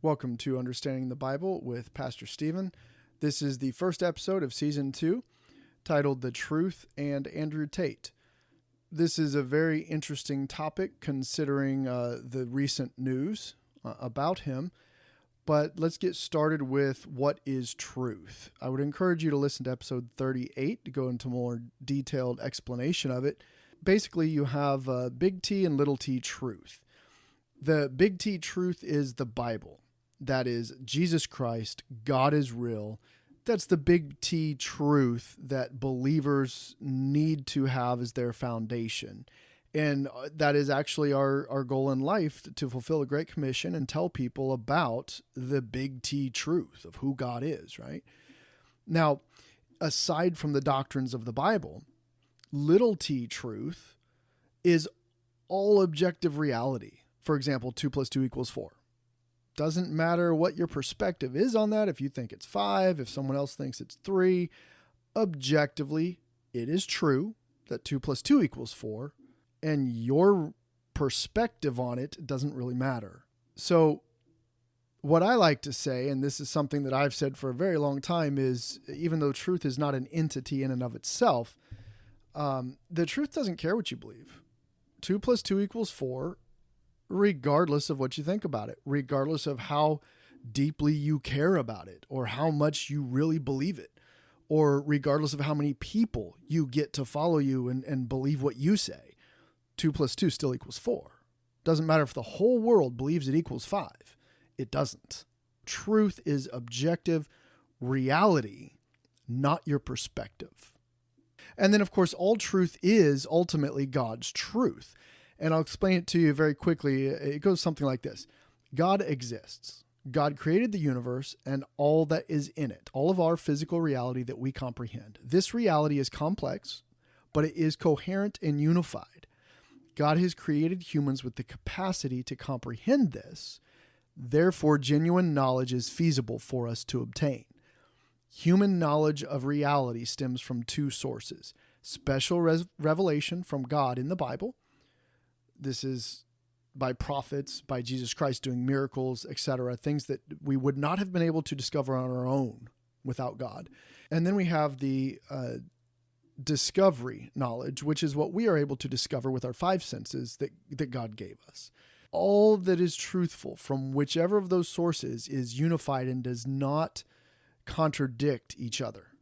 Welcome to Understanding the Bible with Pastor Stephen. This is the first episode of Season 2, titled The Truth and Andrew Tate. This is a very interesting topic considering the recent news about him, but let's get started with what is truth. I would encourage you to listen to episode 38 to go into more detailed explanation of it. Basically, you have big T and little t truth. The big T truth is the Bible. That is Jesus Christ, God is real. That's the big T truth that believers need to have as their foundation. And that is actually our goal in life, to fulfill the Great Commission and tell people about the big T truth of who God is, right? Now, aside from the doctrines of the Bible, little t truth is all objective reality. For example, 2 + 2 = 4. Doesn't matter what your perspective is on that. If you think it's 5, if someone else thinks it's 3, objectively, it is true that 2 + 2 = 4, and your perspective on it doesn't really matter. So what I like to say, and this is something that I've said for a very long time, is even though truth is not an entity in and of itself, the truth doesn't care what you believe. 2 + 2 = 4, regardless of what you think about it, regardless of how deeply you care about it or how much you really believe it, or regardless of how many people you get to follow you and believe what you say, 2 + 2 still equals 4. Doesn't matter if the whole world believes it equals 5. It doesn't. Truth is objective reality, not your perspective. And then, of course, all truth is ultimately God's truth. And I'll explain it to you very quickly. It goes something like this. God exists. God created the universe and all that is in it, all of our physical reality that we comprehend. This reality is complex, but it is coherent and unified. God has created humans with the capacity to comprehend this. Therefore, genuine knowledge is feasible for us to obtain. Human knowledge of reality stems from two sources: special revelation from God in the Bible. This is by prophets, by Jesus Christ doing miracles, etc., things that we would not have been able to discover on our own without God. And then we have the discovery knowledge, which is what we are able to discover with our 5 senses that God gave us. All that is truthful from whichever of those sources is unified and does not contradict each other.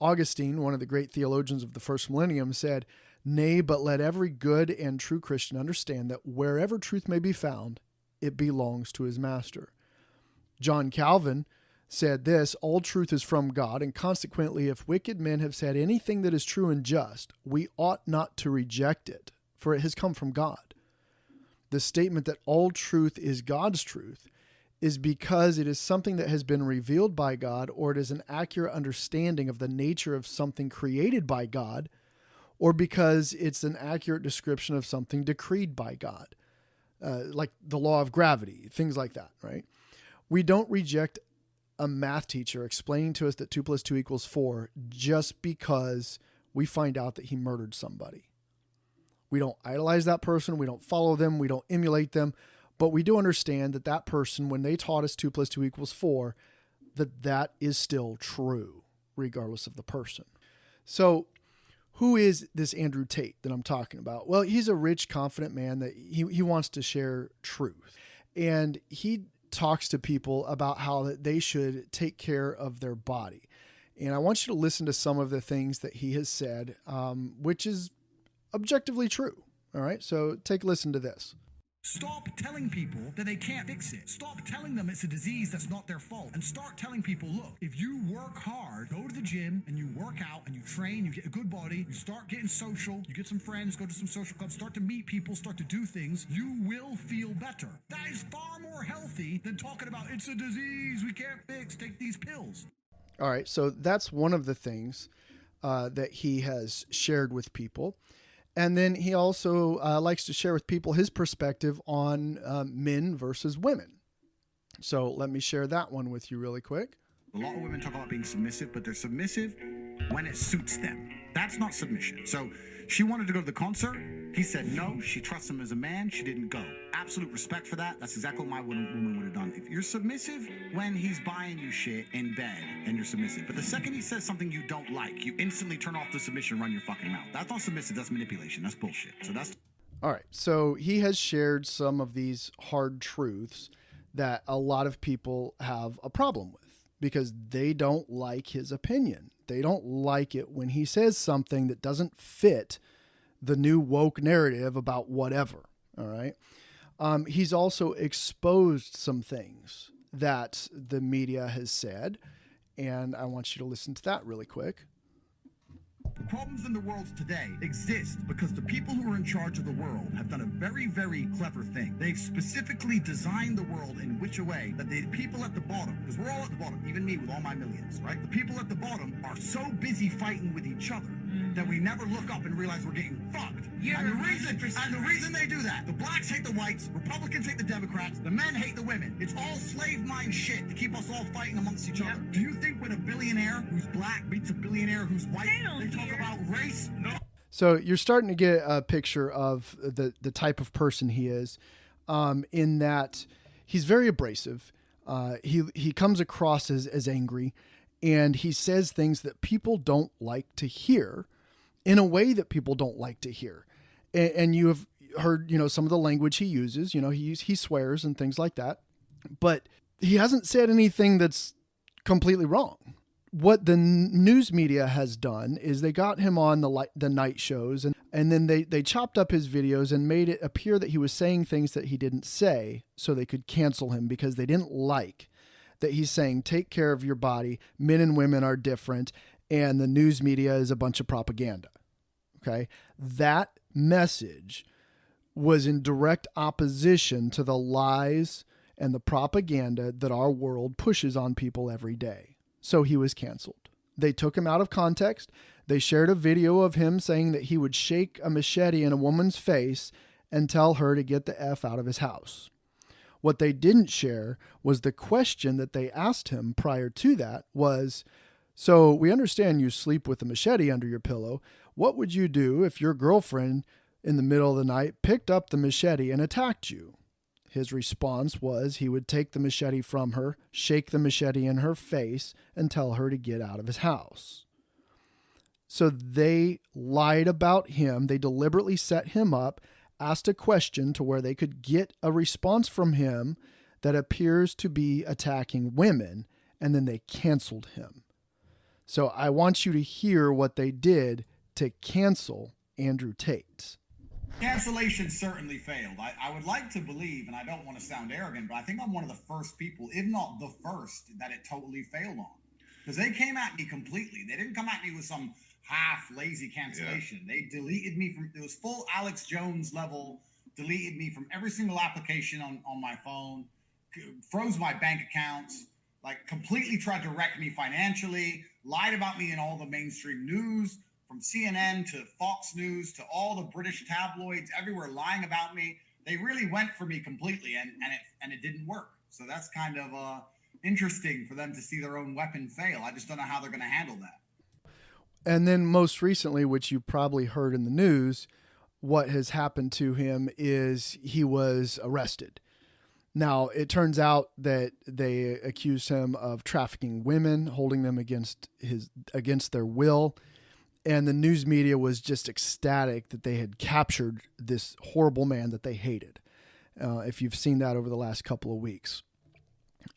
Augustine, one of the great theologians of the first millennium, said, "Nay, but let every good and true Christian understand that wherever truth may be found, it belongs to his master." John Calvin said this, "All truth is from God, and consequently, if wicked men have said anything that is true and just, we ought not to reject it, for it has come from God." The statement that all truth is God's truth is because it is something that has been revealed by God, or it is an accurate understanding of the nature of something created by God, or because it's an accurate description of something decreed by God, like the law of gravity, things like that, right? We don't reject a math teacher explaining to us that 2 + 2 = 4 just because we find out that he murdered somebody. We don't idolize that person. We don't follow them. We don't emulate them. But we do understand that that person, when they taught us 2 + 2 = 4, that is still true, regardless of the person. So who is this Andrew Tate that I'm talking about? Well, he's a rich, confident man that he wants to share truth. And he talks to people about how that they should take care of their body. And I want you to listen to some of the things that he has said, which is objectively true. All right, so take a listen to this. Stop telling people that they can't fix it. Stop telling them it's a disease that's not their fault. And start telling people, look, if you work hard, go to the gym and you work out and you train, you get a good body, you start getting social, you get some friends, go to some social clubs, start to meet people, start to do things, you will feel better. That is far more healthy than talking about it's a disease we can't fix, take these pills. All right, so that's one of the things that he has shared with people. And then he also likes to share with people his perspective on men versus women. So let me share that one with you really quick. A lot of women talk about being submissive, but they're submissive when it suits them. That's not submission. So she wanted to go to the concert. He said no. She trusts him as a man. She didn't go. Absolute respect for that. That's exactly what my woman would have done. If you're submissive when he's buying you shit in bed, then you're submissive. But the second he says something you don't like, you instantly turn off the submission and run your fucking mouth. That's not submissive. That's manipulation. That's bullshit. So that's... All right. So he has shared some of these hard truths that a lot of people have a problem with because they don't like his opinion. They don't like it when he says something that doesn't fit the new woke narrative about whatever. All right. He's also exposed some things that the media has said, and I want you to listen to that really quick. Problems in the world today exist because the people who are in charge of the world have done a very, very clever thing. They've specifically designed the world in which a way that the people at the bottom, because we're all at the bottom, even me with all my millions, right? The people at the bottom are so busy fighting with each other that we never look up and realize we're getting fucked. And the reason they do that, the blacks hate the whites, Republicans hate the Democrats, the men hate the women. It's all slave mind shit to keep us all fighting amongst each other. Do you think when a billionaire who's black meets a billionaire who's white, they talk about race? No. So you're starting to get a picture of the type of person he is, in that he's very abrasive. He comes across as angry, and he says things that people don't like to hear in a way that people don't like to hear. And you have heard, some of the language he uses, he swears and things like that, but he hasn't said anything that's completely wrong. What the news media has done is they got him on the night shows, and then they chopped up his videos and made it appear that he was saying things that he didn't say so they could cancel him because they didn't like that he's saying, take care of your body, men and women are different, and the news media is a bunch of propaganda. Okay. That message was in direct opposition to the lies and the propaganda that our world pushes on people every day. So he was canceled. They took him out of context. They shared a video of him saying that he would shake a machete in a woman's face and tell her to get the F out of his house. What they didn't share was the question that they asked him prior to that was, so we understand you sleep with a machete under your pillow. What would you do if your girlfriend in the middle of the night picked up the machete and attacked you? His response was he would take the machete from her, shake the machete in her face, and tell her to get out of his house. So they lied about him. They deliberately set him up, asked a question to where they could get a response from him that appears to be attacking women, and then they canceled him. So I want you to hear what they did to cancel Andrew Tate. Cancellation certainly failed. I would like to believe, and I don't want to sound arrogant, but I think I'm one of the first people, if not the first, that it totally failed on. Because they came at me completely. They didn't come at me with some half lazy cancellation. Yeah. They deleted me from, it was full Alex Jones level, deleted me from every single application on my phone, froze my bank accounts, like completely tried to wreck me financially, lied about me in all the mainstream news, from CNN to Fox News to all the British tabloids, everywhere lying about me. They really went for me completely, and it didn't work. So that's kind of interesting for them to see their own weapon fail. I just don't know how they're going to handle that. And then most recently, which you probably heard in the news, what has happened to him is he was arrested. Now, it turns out that they accused him of trafficking women, holding them against their will. And the news media was just ecstatic that they had captured this horrible man that they hated. If you've seen that over the last couple of weeks.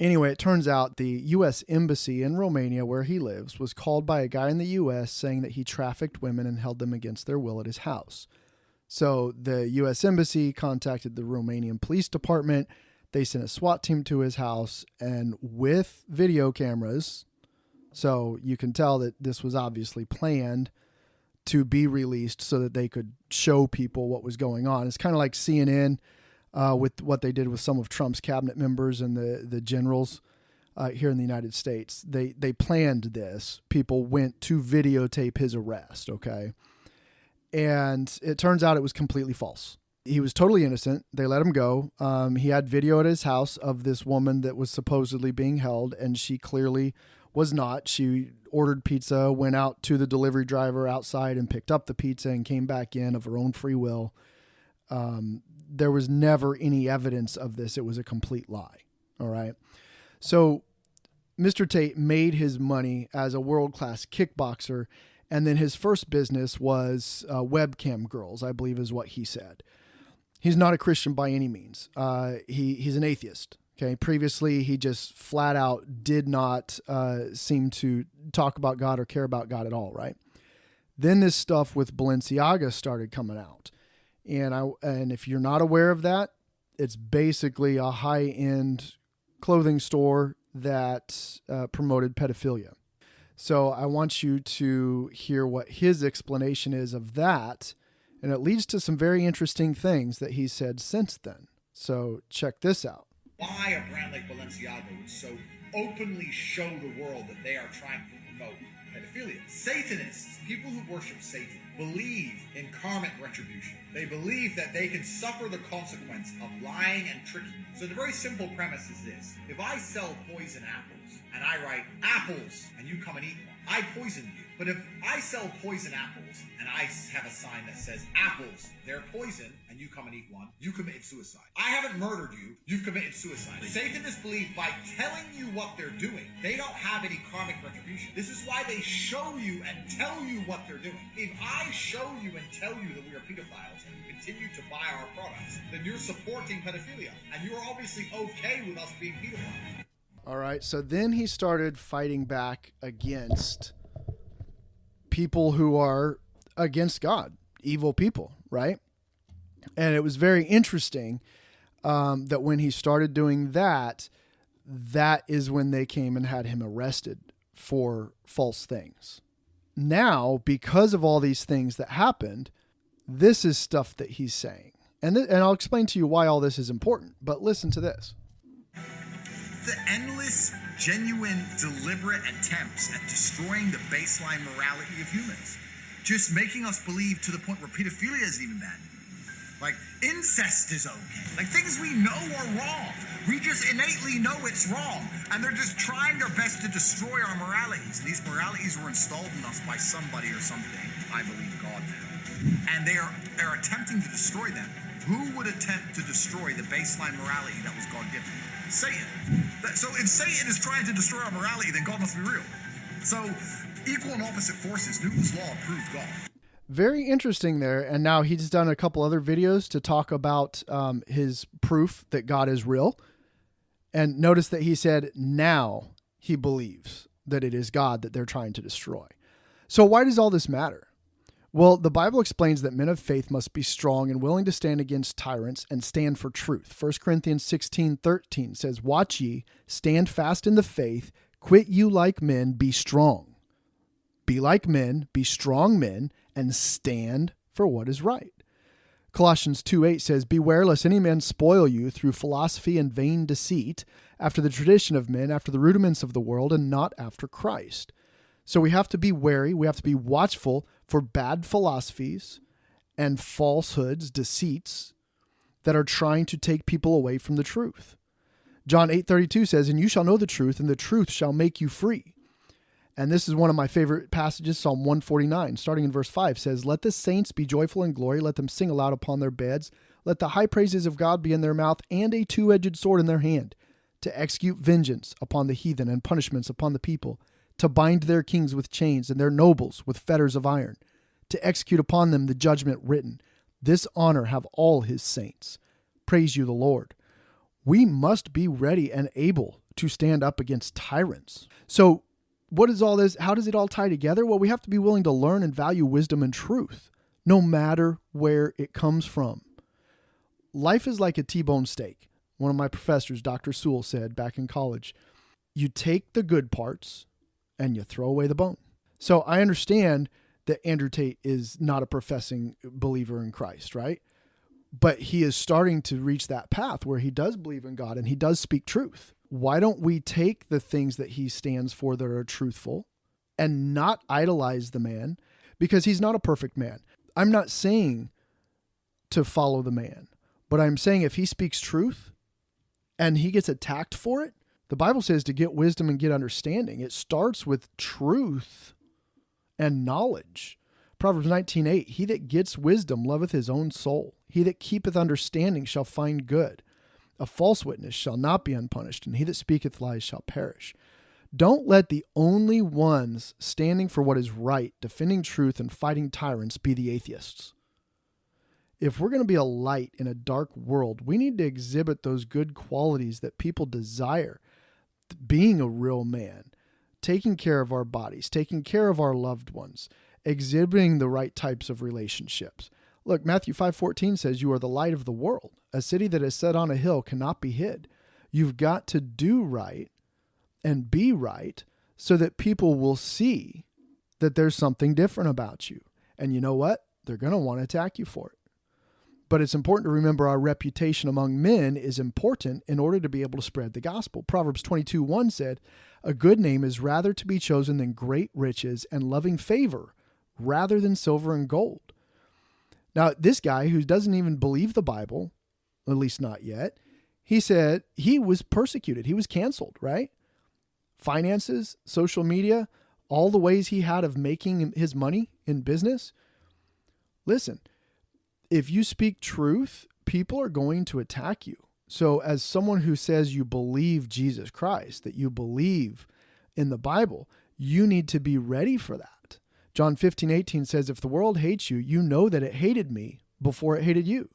Anyway, it turns out the U.S. Embassy in Romania, where he lives, was called by a guy in the U.S. saying that he trafficked women and held them against their will at his house. So the U.S. Embassy contacted the Romanian police department. They sent a SWAT team to his house, and with video cameras, so you can tell that this was obviously planned to be released so that they could show people what was going on. It's kind of like CNN with what they did with some of Trump's cabinet members and the generals here in the United States. They planned this. People went to videotape his arrest, okay? And it turns out it was completely false. He was totally innocent. They let him go. He had video at his house of this woman that was supposedly being held, and she clearly was not. She ordered pizza, went out to the delivery driver outside and picked up the pizza and came back in of her own free will. There was never any evidence of this. It was a complete lie. All right. So Mr. Tate made his money as a world-class kickboxer, and then his first business was webcam girls, I believe is what he said. He's not a Christian by any means. He's an atheist. Okay. Previously, he just flat out did not seem to talk about God or care about God at all. Right. Then this stuff with Balenciaga started coming out. And if you're not aware of that, it's basically a high-end clothing store that promoted pedophilia. So I want you to hear what his explanation is of that. And it leads to some very interesting things that he said since then. So check this out. Why a brand like Balenciaga would so openly show the world that they are trying to promote pedophilia. Satanists, people who worship Satan, believe in karmic retribution. They believe that they can suffer the consequence of lying and tricking. So the very simple premise is this. If I sell poison apples and I write apples and you come and eat one, I poisoned you. But if I sell poison apples and I have a sign that says apples, they're poison, and you come and eat one, you committed suicide. I haven't murdered you, you've committed suicide. Satanists believe by telling you what they're doing, they don't have any karmic retribution. This is why they show you and tell you what they're doing. If I show you and tell you that we are pedophiles and you continue to buy our products, then you're supporting pedophilia, and you're obviously okay with us being pedophiles. All right, so then he started fighting back against people who are against God, evil people, right? And it was very interesting that when he started doing that, that is when they came and had him arrested for false things. Now, because of all these things that happened, this is stuff that he's saying. And I'll explain to you why all this is important, but listen to this. The endless, genuine, deliberate attempts at destroying the baseline morality of humans. Just making us believe to the point where pedophilia is even bad. Like, incest is okay. Like, things we know are wrong. We just innately know it's wrong. And they're just trying their best to destroy our moralities. And these moralities were installed in us by somebody or something. I believe God now. And they are attempting to destroy them. Who would attempt to destroy the baseline morality that was God-given? Satan. So if Satan is trying to destroy our morality, then God must be real. So equal and opposite forces. Newton's law proved God. Very interesting there. And now he's done a couple other videos to talk about his proof that God is real. And notice that he said now he believes that it is God that they're trying to destroy. So why does all this matter? Well, the Bible explains that men of faith must be strong and willing to stand against tyrants and stand for truth. 1 Corinthians 16:13 says, "Watch ye, stand fast in the faith, quit you like men, be strong." Be like men, be strong men, and stand for what is right. Colossians 2:8 says, "Beware lest any man spoil you through philosophy and vain deceit, after the tradition of men, after the rudiments of the world, and not after Christ." So we have to be wary, we have to be watchful for bad philosophies and falsehoods, deceits that are trying to take people away from the truth. John 8:32 says, "And you shall know the truth, and the truth shall make you free." And this is one of my favorite passages, Psalm 149, starting in verse 5, says, "Let the saints be joyful in glory, let them sing aloud upon their beds. Let the high praises of God be in their mouth, and a two-edged sword in their hand, to execute vengeance upon the heathen and punishments upon the people, to bind their kings with chains and their nobles with fetters of iron, to execute upon them the judgment written. This honor have all his saints. Praise you, the Lord." We must be ready and able to stand up against tyrants. So what is all this? How does it all tie together? Well, we have to be willing to learn and value wisdom and truth, no matter where it comes from. Life is like a T-bone steak. One of my professors, Dr. Sewell, said back in college, you take the good parts and you throw away the bone. So I understand that Andrew Tate is not a professing believer in Christ, right? But he is starting to reach that path where he does believe in God and he does speak truth. Why don't we take the things that he stands for that are truthful and not idolize the man? Because he's not a perfect man. I'm not saying to follow the man, but I'm saying if he speaks truth and he gets attacked for it, The Bible says to get wisdom and get understanding. It starts with truth and knowledge. Proverbs 19:8, he that gets wisdom loveth his own soul. He that keepeth understanding shall find good. A false witness shall not be unpunished, and he that speaketh lies shall perish. Don't let the only ones standing for what is right, defending truth, and fighting tyrants be the atheists. If we're going to be a light in a dark world, we need to exhibit those good qualities that people desire. Being a real man, taking care of our bodies, taking care of our loved ones, exhibiting the right types of relationships. Look, Matthew 5:14 says, you are the light of the world. A city that is set on a hill cannot be hid. You've got to do right and be right so that people will see that there's something different about you. And you know what? They're going to want to attack you for it. But it's important to remember our reputation among men is important in order to be able to spread the gospel. Proverbs 22:1 said, a good name is rather to be chosen than great riches and loving favor rather than silver and gold. Now, this guy who doesn't even believe the Bible, at least not yet, he said he was persecuted. He was canceled, right? Finances, social media, all the ways he had of making his money in business. Listen, if you speak truth, people are going to attack you. So as someone who says you believe Jesus Christ, that you believe in the Bible, you need to be ready for that. John 15:18 says, if the world hates you, you know that it hated me before it hated you.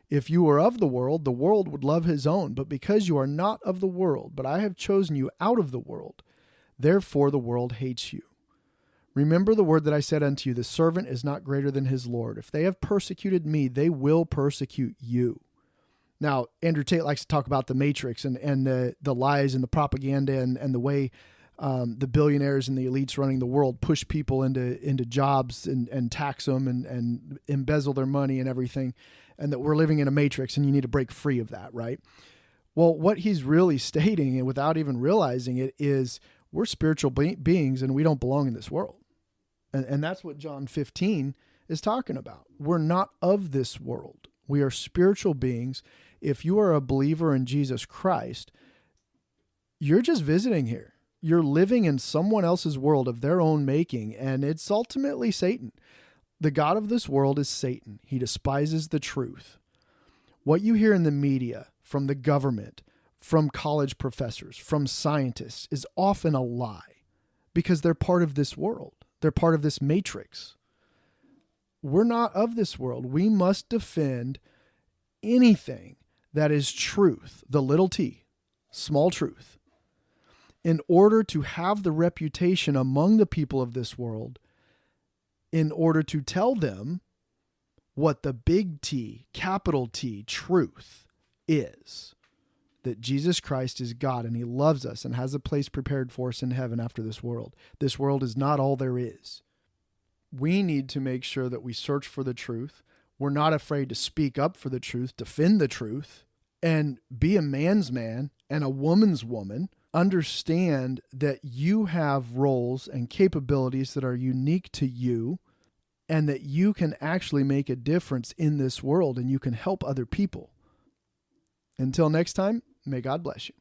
If you were of the world would love his own. But because you are not of the world, but I have chosen you out of the world, therefore the world hates you. Remember the word that I said unto you, the servant is not greater than his Lord. If they have persecuted me, they will persecute you. Now, Andrew Tate likes to talk about the matrix and the lies and the propaganda and the way the billionaires and the elites running the world push people into jobs and tax them and embezzle their money and everything, and that we're living in a matrix and you need to break free of that, right? Well, what he's really stating, and without even realizing it, is we're spiritual beings and we don't belong in this world. And that's what John 15 is talking about. We're not of this world. We are spiritual beings. If you are a believer in Jesus Christ, you're just visiting here. You're living in someone else's world of their own making, and it's ultimately Satan. The god of this world is Satan. He despises the truth. What you hear in the media, from the government, from college professors, from scientists, is often a lie because they're part of this world. They're part of this matrix. We're not of this world. We must defend anything that is truth, the little t, small truth, in order to have the reputation among the people of this world, in order to tell them what the big T, capital T, truth is. That Jesus Christ is God and he loves us and has a place prepared for us in heaven after this world. This world is not all there is. We need to make sure that we search for the truth. We're not afraid to speak up for the truth, defend the truth, and be a man's man and a woman's woman. Understand that you have roles and capabilities that are unique to you and that you can actually make a difference in this world and you can help other people. Until next time, may God bless you.